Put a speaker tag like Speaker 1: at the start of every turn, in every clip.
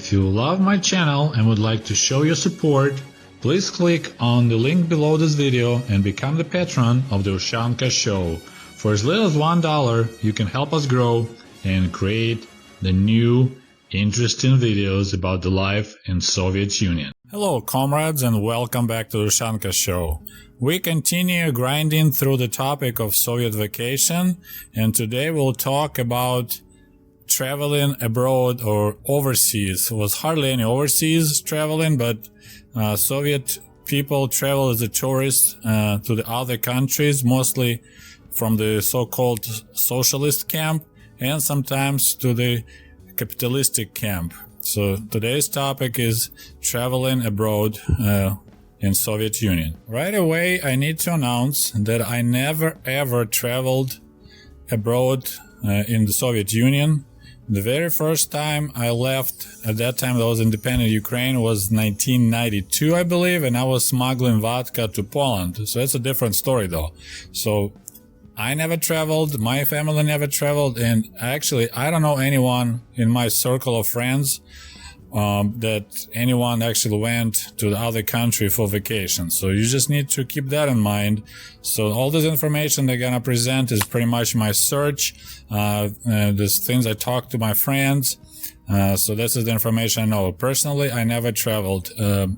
Speaker 1: If you love my channel and would like to show your support, please click on the link below this video and become the patron of the Ushanka Show. For as little as $1, you can help us grow and create the new, interesting videos about the life in Soviet Union. Hello comrades, and welcome back to the Ushanka Show. We continue grinding through the topic of Soviet vacation, and today we'll talk about traveling abroad or overseas. There was hardly any overseas traveling, but Soviet people travel as a tourist to the other countries, mostly from the so-called socialist camp and sometimes to the capitalistic camp. So today's topic is traveling abroad in Soviet Union. Right away, I need to announce that I never ever traveled abroad in the Soviet Union. The very first time I left, at that time that was independent Ukraine, was 1992, I believe, and I was smuggling vodka to Poland. So that's a different story though. So I never traveled, my family never traveled, and actually I don't know anyone in my circle of friends that anyone actually went to the other country for vacation. So you just need to keep that in mind. So all this information they're gonna present is pretty much my search. There's things I talk to my friends. So this is the information I know. Personally, I never traveled to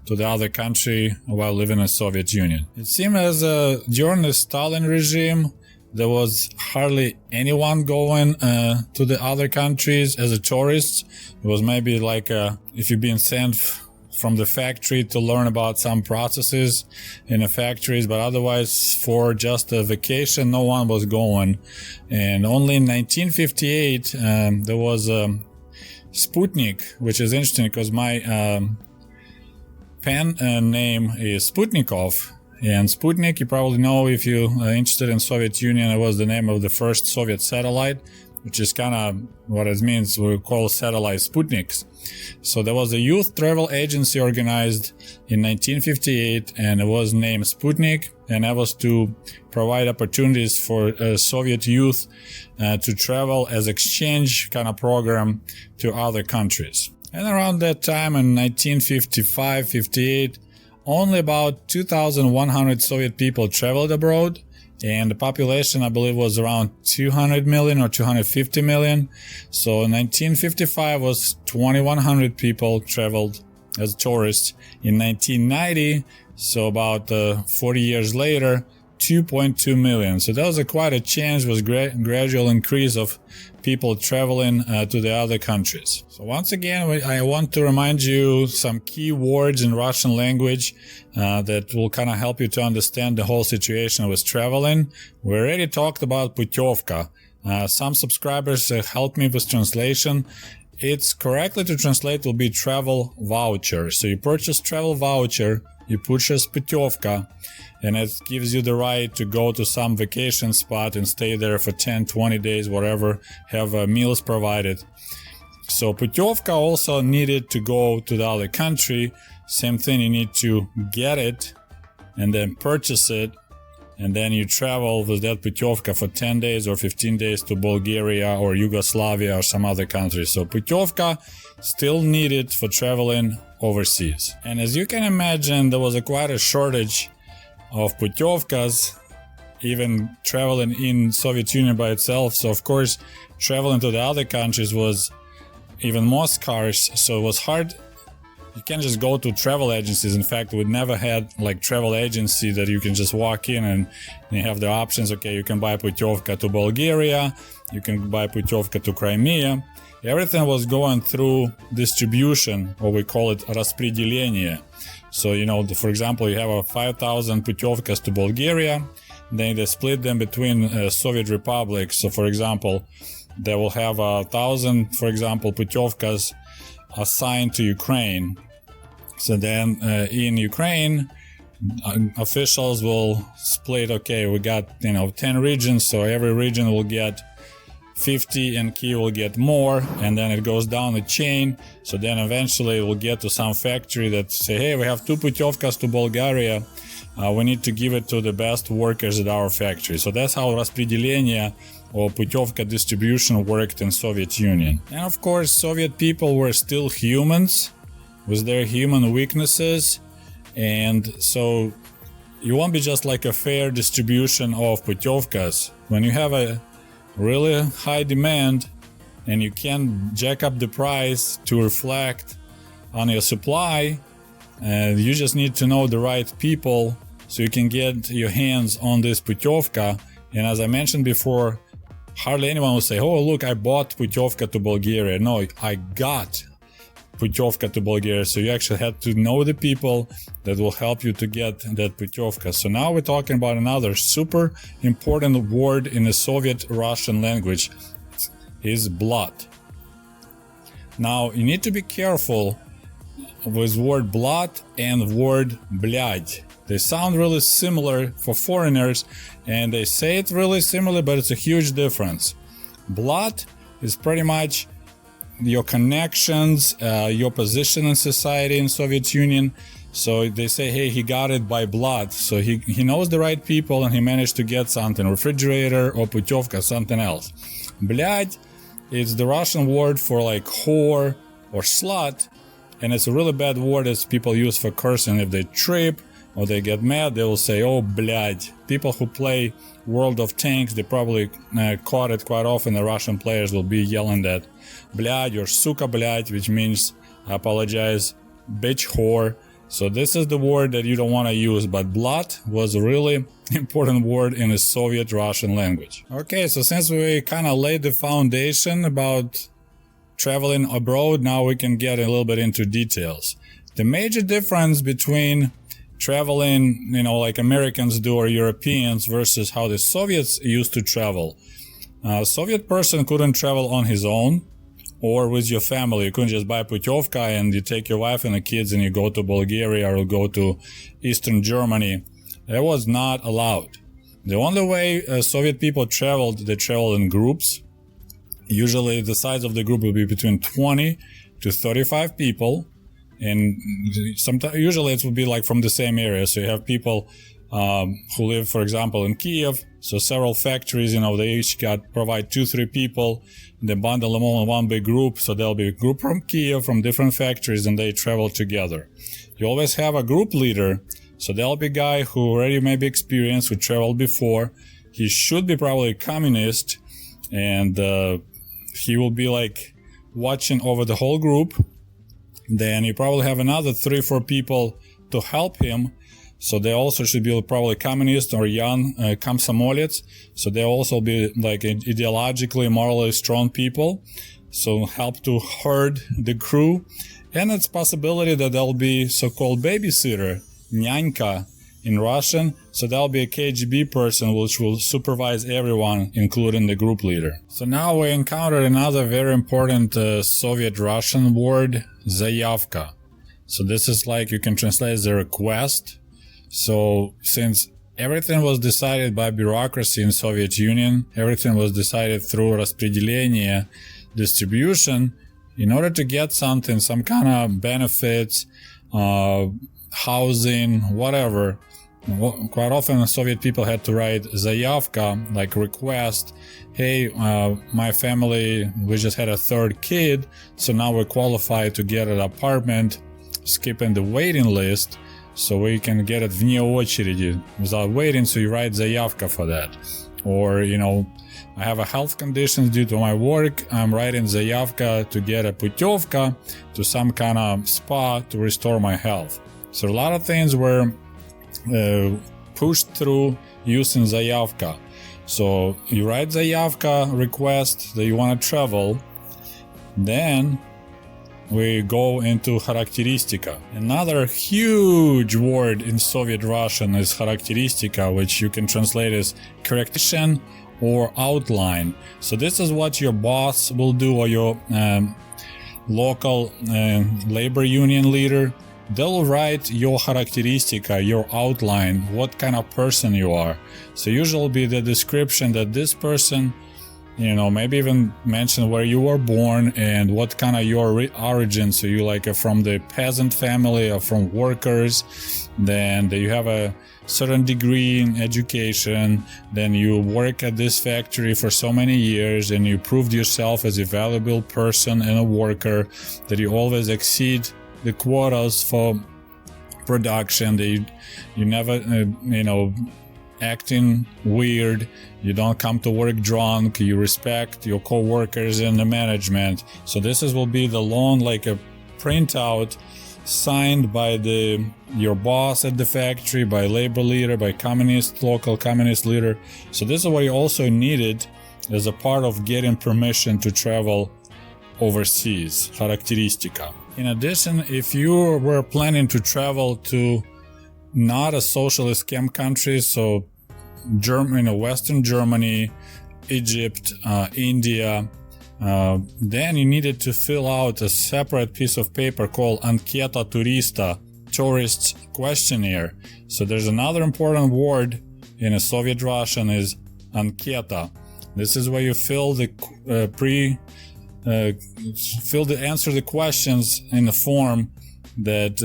Speaker 1: the other country while living in the Soviet Union. It seemed as during the Stalin regime, there was hardly anyone going to the other countries as a tourist. It was maybe like if you've been sent from the factory to learn about some processes in the factories, but otherwise for just a vacation, no one was going. And only in 1958, there was Sputnik, which is interesting because my pen name is Sputnikov, and Sputnik, you probably know if you're interested in Soviet Union, it was the name of the first Soviet satellite, which is kind of what it means. We call satellite Sputniks. So there was a youth travel agency organized in 1958, and it was named Sputnik, and that was to provide opportunities for Soviet youth to travel as exchange kind of program to other countries. And around that time in 1955-58, only about 2,100 Soviet people traveled abroad, and the population, I believe, was around 200 million or 250 million. So in 1955 was 2,100 people traveled as tourists. In 1990, so about 40 years later, 2.2 million. So that was quite a change, was gradual increase of people traveling to the other countries. So once again, I want to remind you some key words in Russian language that will kind of help you to understand the whole situation with traveling. We already talked about putyovka. Some subscribers helped me with translation. It's correctly to translate will be travel voucher. So you purchase travel voucher, you purchase putyovka, and it gives you the right to go to some vacation spot and stay there for 10, 20 days, whatever, have meals provided. So putyovka also needed to go to the other country. Same thing, you need to get it and then purchase it, and then you travel with that putyovka for 10 days or 15 days to Bulgaria or Yugoslavia or some other country. So putyovka still needed for traveling overseas. And as you can imagine, there was quite a shortage of putyovkas, even traveling in Soviet Union by itself. So of course, traveling to the other countries was even more scarce. So it was hard. You can't just go to travel agencies. In fact, we never had like travel agency that you can just walk in and you have the options. Okay, you can buy putyovka to Bulgaria, you can buy putyovka to Crimea. Everything was going through distribution, or we call it распределение. So, you know, for example, you have 5,000 putyovkas to Bulgaria, then they split them between Soviet republics. So, for example, they will have 1,000, for example, putyovkas assigned to Ukraine. So then in Ukraine, officials will split, okay, we got, 10 regions, so every region will get 50 and Kyiv will get more, and then it goes down the chain. So then eventually it will get to some factory that say, hey, we have 2 putyovkas to Bulgaria, we need to give it to the best workers at our factory. So that's how распределение or путевка distribution worked in Soviet Union. And of course, Soviet people were still humans with their human weaknesses, and so you won't be just like a fair distribution of путевкas. When you have a really high demand and you can't jack up the price to reflect on your supply, you just need to know the right people so you can get your hands on this путевка. And as I mentioned before, hardly anyone will say, oh look, I bought путевка to Bulgaria. No, I got путевка to Bulgaria. So you actually had to know the people that will help you to get that путевка. So now we're talking about another super important word in the Soviet Russian language is blood. Now you need to be careful with word blood and word блядь. They sound really similar for foreigners and they say it really similar, but it's a huge difference. Blood is pretty much your connections, your position in society in Soviet Union. So they say, hey, he got it by blood. So he knows the right people and he managed to get something, refrigerator or путевка, something else. Блядь is the Russian word for like whore or slut. And it's a really bad word as people use for cursing. If they trip or they get mad, they will say, oh, блядь. People who play World of Tanks, they probably caught it quite often. The Russian players will be yelling that блядь or suka блядь, which means, I apologize, bitch whore. So this is the word that you don't want to use, but blood was a really important word in the Soviet Russian language. Okay, so since we kind of laid the foundation about traveling abroad, now we can get a little bit into details. The major difference between traveling, like Americans do or Europeans versus how the Soviets used to travel. A Soviet person couldn't travel on his own or with your family. You couldn't just buy путевка and you take your wife and the kids and you go to Bulgaria or go to Eastern Germany. That was not allowed. The only way Soviet people traveled, they traveled in groups. Usually the size of the group will be between 20 to 35 people. And sometimes, usually it will be like from the same area. So you have people who live, for example, in Kiev. So several factories, they each provide 2-3 people. They bundle them all in one big group. So there'll be a group from Kiev, from different factories, and they travel together. You always have a group leader. So there'll be a guy who already maybe experienced, who traveled before. He should be probably a communist. And he will be like watching over the whole group. Then you probably have another 3-4 people to help him. So they also should be probably communist or young komsomolets. So they also be like ideologically, morally strong people. So help to herd the crew. And it's possibility that there'll be so-called babysitter, nyanka in Russian. So there'll be a KGB person which will supervise everyone, including the group leader. So now we encounter another very important Soviet Russian word, заявка. So this is like, you can translate as a request. So since everything was decided by bureaucracy in Soviet Union, everything was decided through распределение, distribution, in order to get something, some kind of benefits, housing, whatever, quite often Soviet people had to write заявка, like request. Hey, my family, we just had a 3rd kid, so now we're qualified to get an apartment, skipping the waiting list, so we can get it вне очереди, without waiting, so you write заявка for that. Or, I have a health conditions due to my work, I'm writing заявка to get a путевка to some kind of spa to restore my health. So a lot of things were pushed through using заявка. So you write заявка, request that you want to travel, then we go into характеристика. Another huge word in Soviet Russian is характеристика, which you can translate as correction or outline. So this is what your boss will do, or your local labor union leader. They'll write your характеристика, your outline, what kind of person you are. So usually will be the description that this person maybe even mention where you were born and what kind of your origin. So you like from the peasant family or from workers, then you have a certain degree in education, then you work at this factory for so many years and you proved yourself as a valuable person and a worker, that you always exceed the quotas for production, that you never, acting weird, you don't come to work drunk, you respect your co-workers and the management. So this will be the long, like a printout signed by your boss at the factory, by labor leader, by local communist leader. So this is what you also needed as a part of getting permission to travel overseas. Характеристика. In addition, if you were planning to travel to not a socialist scam country, so Germany, Western Germany, Egypt, India, then you needed to fill out a separate piece of paper called Anketa Turista, tourist questionnaire. So there's another important word in a Soviet Russian is Anketa. This is where you fill the answer the questions in the form that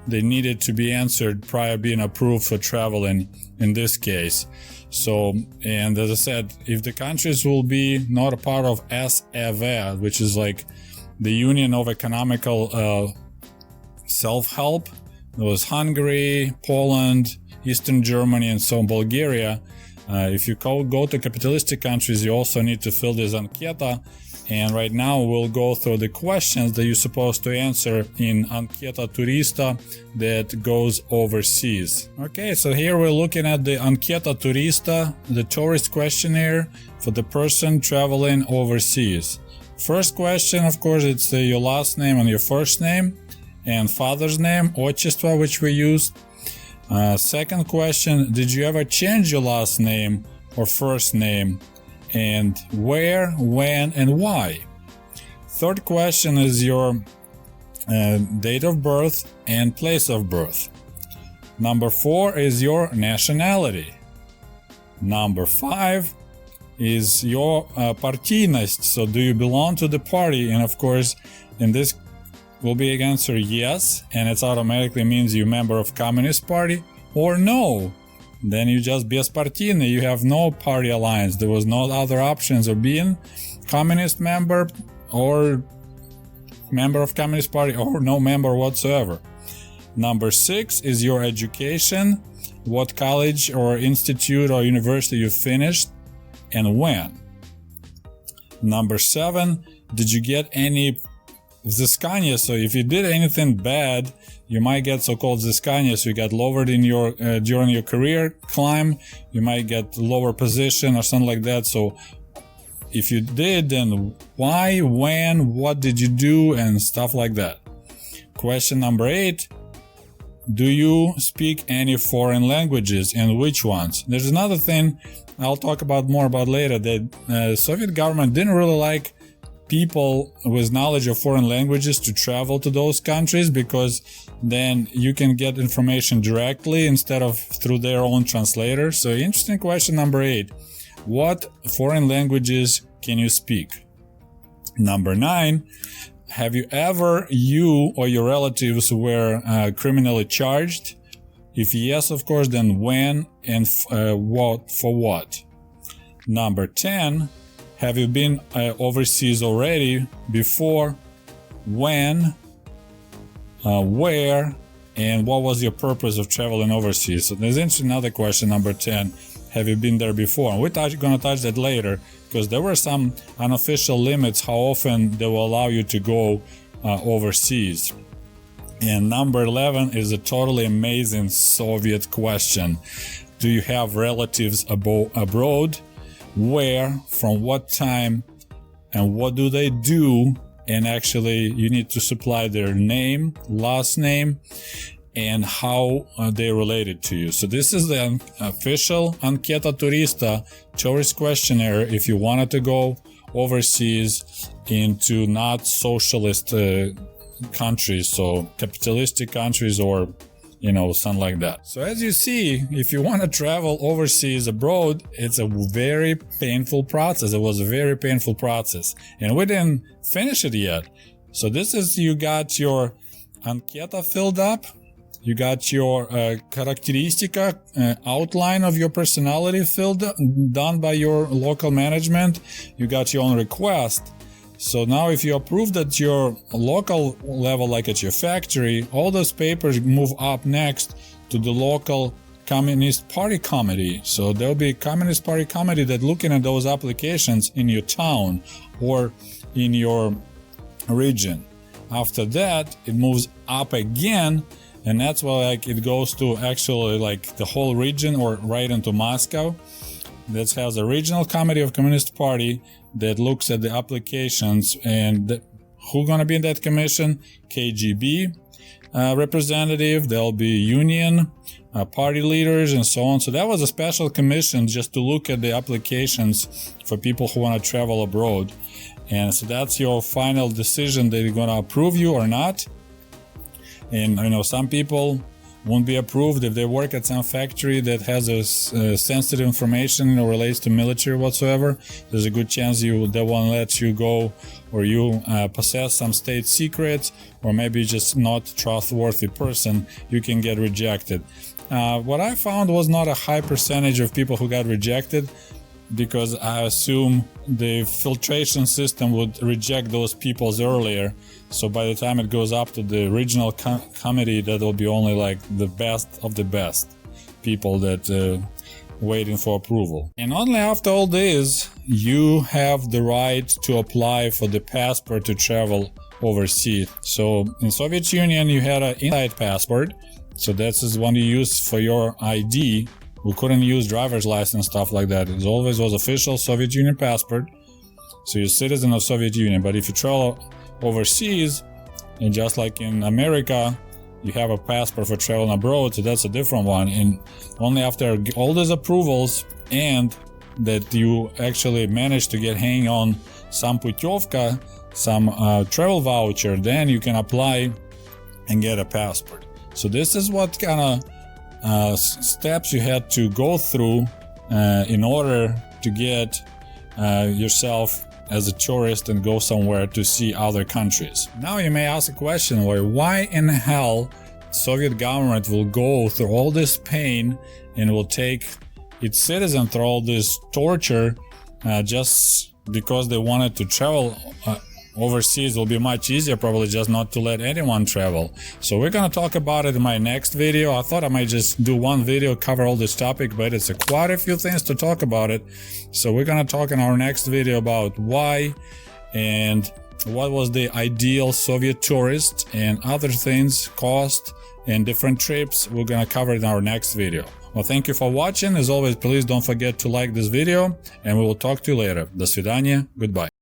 Speaker 1: they needed to be answered prior being approved for traveling in this case. So, and as I said, if the countries will be not a part of SEV, which is like the Union of Economical Self-Help, there was Hungary, Poland, Eastern Germany, and so Bulgaria. If you go to capitalistic countries, you also need to fill this anketa. And right now we'll go through the questions that you're supposed to answer in Anketa Turista that goes overseas. Okay, so here we're looking at the Anketa Turista, the tourist questionnaire for the person traveling overseas. First question, of course, it's your last name and your first name and father's name, отчество, which we used. Second question, did you ever change your last name or first name? And where, when, and why? Third question is your date of birth and place of birth. Number 4 is your nationality. Number 5 is your партийность. So do you belong to the party? And of course, in this will be an answer yes, and it automatically means you're a member of Communist Party, or no. Then you just беспартийный, you have no party alliance. There was no other options of being communist member or member of Communist Party or no member whatsoever. Number 6 is your education, what college or institute or university you finished and when. Number 7, did you get any взыскания? So if you did anything bad, you might get so-called взыскания, so you got lowered in your during your career climb, you might get lower position or something like that. So if you did, then why, when, what did you do, and stuff like that. Question number 8, do you speak any foreign languages and which ones? There's another thing I'll talk about more about later, that Soviet government didn't really like people with knowledge of foreign languages to travel to those countries, because then you can get information directly instead of through their own translator. So interesting question number 8. What foreign languages can you speak? Number 9. Have you ever, you or your relatives were criminally charged? If yes, of course, then when and what for what? Number 10. Have you been overseas already before? When? Where? And what was your purpose of traveling overseas? So there's another question, number 10. Have you been there before? And we're going to touch that later, because there were some unofficial limits how often they will allow you to go overseas. And number 11 is a totally amazing Soviet question. Do you have relatives abroad? Where, from what time, and what do they do? And actually you need to supply their name, last name, and how they related to you. So this is the official Anketa Turista tourist questionnaire if you wanted to go overseas into not socialist countries, so capitalistic countries or something like that. So as you see, if you want to travel overseas abroad, it's a very painful process. It was a very painful process, and we didn't finish it yet. So this is, you got your anketa filled up, you got your characteristica outline of your personality done by your local management, you got your own request. So now if you approve at your local level, like at your factory, all those papers move up next to the local Communist Party committee. So there'll be a Communist Party committee that looking at those applications in your town or in your region. After that, it moves up again, and that's why it goes to actually the whole region or right into Moscow. That has a regional committee of Communist Party that looks at the applications, and who's gonna be in that commission? KGB representative, there'll be union, party leaders, and so on. So that was a special commission just to look at the applications for people who want to travel abroad. And so that's your final decision, that you're gonna approve you or not. And some people won't be approved if they work at some factory that has a sensitive information relates to military whatsoever. There's a good chance they won't let you go, or you possess some state secrets, or maybe just not trustworthy person. You can get rejected. What I found was not a high percentage of people who got rejected, because I assume the filtration system would reject those people earlier. So by the time it goes up to the regional committee, that will be only the best of the best people that waiting for approval. And only after all this, you have the right to apply for the passport to travel overseas. So in Soviet Union, you had an inside passport. So that's the one you use for your ID. We couldn't use driver's license, stuff like that. It always was official Soviet Union passport. So you're a citizen of Soviet Union. But if you travel overseas, and just like in America, you have a passport for traveling abroad, so that's a different one. And only after all these approvals and that you actually manage to get hang on some putyovka, some travel voucher, then you can apply and get a passport. So this is what kind of steps you had to go through in order to get yourself as a tourist and go somewhere to see other countries. Now you may ask a question, why in the hell Soviet government will go through all this pain and will take its citizens through all this torture just because they wanted to travel overseas? Will be much easier probably just not to let anyone travel. So we're gonna talk about it in my next video. I thought I might just do one video, cover all this topic, but it's quite a few things to talk about it. So we're gonna talk in our next video about why and what was the ideal Soviet tourist and other things, cost and different trips. We're gonna cover it in our next video. Well, thank you for watching. As always, please don't forget to like this video, and we will talk to you later. До свидания. Goodbye.